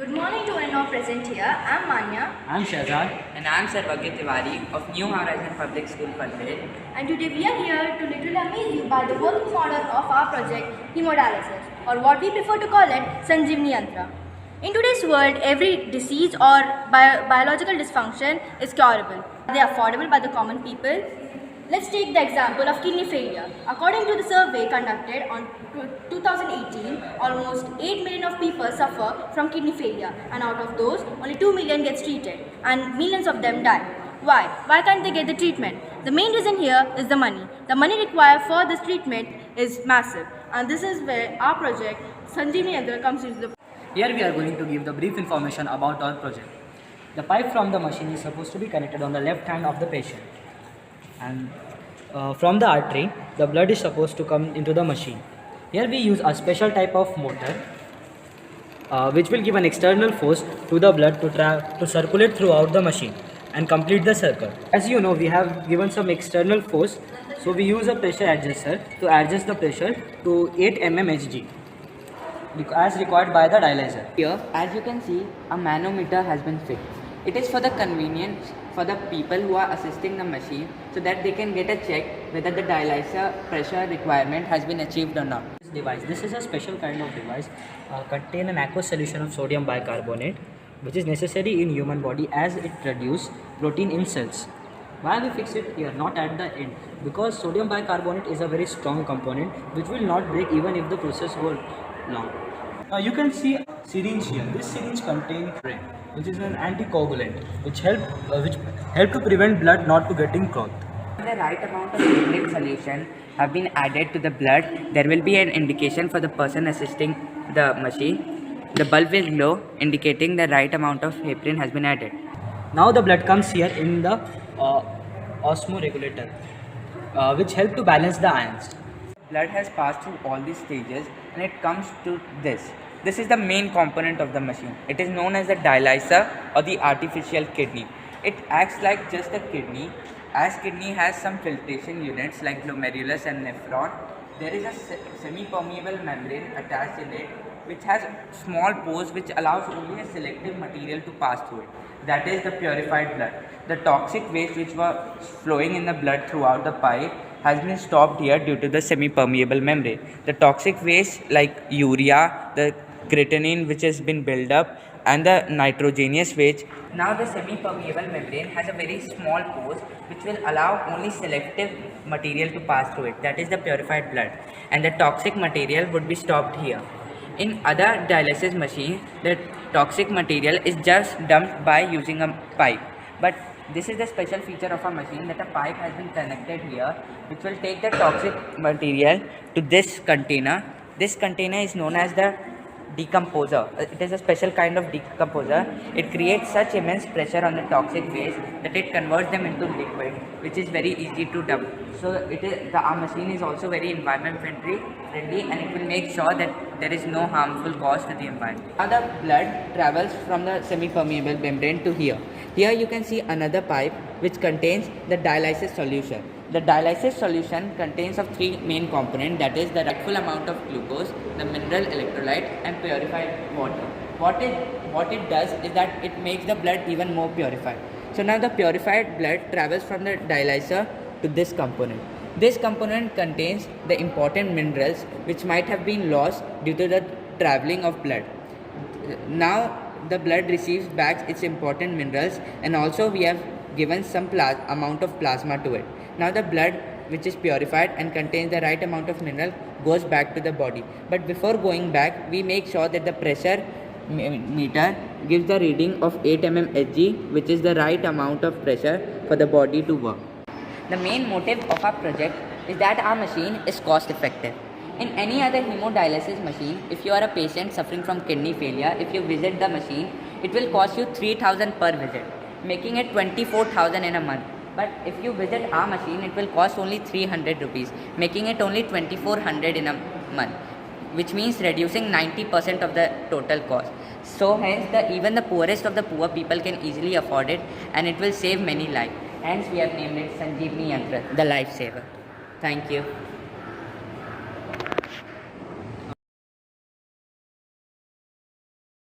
Good morning to all present here. I'm Manya. I'm Shahzad. And I'm Sarvagya Tiwari of New Horizon Public School, Palpit. And today we are here to literally amaze you by the working model of our project, hemodialysis, or what we prefer to call it, Sanjeevani Yantra. In today's world, every disease or biological dysfunction is curable. They are affordable by the common people. Let's take the example of kidney failure. According to the survey conducted on 2018, almost 8 million of people suffer from kidney failure, and out of those, only 2 million gets treated and millions of them die. Why? Why can't they get the treatment? The main reason here is the money. The money required for this treatment is massive, and this is where our project Sanjeevani Yantra comes into the. Here we are going to give the brief information about our project. The pipe from the machine is supposed to be connected on the left hand of the patient, and from the artery, the blood is supposed to come into the machine. Here we use a special type of motor which will give an external force to the blood to circulate throughout the machine and complete the circle. As you know, we have given some external force, so we use a pressure adjuster to adjust the pressure to 8 mm Hg as required by the dialyzer. Here, as you can see, a manometer has been fixed. It is for the convenience for the people who are assisting the machine so that they can get a check whether the dialyzer pressure requirement has been achieved or not. This is a special kind of device contain an aqueous solution of sodium bicarbonate, which is necessary in human body as it produces protein in cells. Why we fix it here, not at the end? Because sodium bicarbonate is a very strong component which will not break even if the process goes long. Now you can see a syringe here. This syringe contains heparin, which is an anticoagulant, which help to prevent blood not to getting clogged. When the right amount of heparin solution have been added to the blood, there will be an indication for the person assisting the machine. The bulb will glow, indicating the right amount of heparin has been added. Now the blood comes here in the osmoregulator, which help to balance the ions. Blood has passed through all these stages and it comes to this. This is the main component of the machine. It is known as the dialyzer or the artificial kidney. It acts like just a kidney. As kidney has some filtration units like glomerulus and nephron, there is a semi-permeable membrane attached in it which has small pores which allows only a selective material to pass through it. That is the purified blood. The toxic waste which was flowing in the blood throughout the pipe has been stopped here due to the semi-permeable membrane. The toxic waste like urea, the creatinine which has been built up, and the nitrogenous waste. Now the semi-permeable membrane has a very small pores which will allow only selective material to pass through it. That is the purified blood, and the toxic material would be stopped here. In other dialysis machines, the toxic material is just dumped by using a pipe. But this is the special feature of a machine that a pipe has been connected here which will take the toxic material to this container. This container is known as the decomposer. It is a special kind of decomposer. It creates such immense pressure on the toxic waste that it converts them into liquid, which is very easy to dump. So our machine is also very environment friendly and it will make sure that there is no harmful cause to the environment. Now the blood travels from the semi-permeable membrane to here. Here you can see another pipe which contains the dialysis solution. The dialysis solution contains of three main components, that is the rightful amount of glucose, the mineral electrolyte, and purified water. What it does is that it makes the blood even more purified. So now the purified blood travels from the dialyzer to this component. This component contains the important minerals which might have been lost due to the traveling of blood. Now the blood receives back its important minerals, and also we have given some amount of plasma to it. Now the blood, which is purified and contains the right amount of mineral, goes back to the body. But before going back, we make sure that the pressure meter gives the reading of 8 mm Hg, which is the right amount of pressure for the body to work. The main motive of our project is that our machine is cost effective. In any other hemodialysis machine, if you are a patient suffering from kidney failure, if you visit the machine, it will cost you 3,000 per visit, making it 24,000 in a month. But if you visit our machine, it will cost only 300 rupees, making it only 2,400 in a month, which means reducing 90% of the total cost. So hence, even the poorest of the poor people can easily afford it, and it will save many lives. Hence, we have named it Sanjeevani Yantra, the lifesaver. Thank you.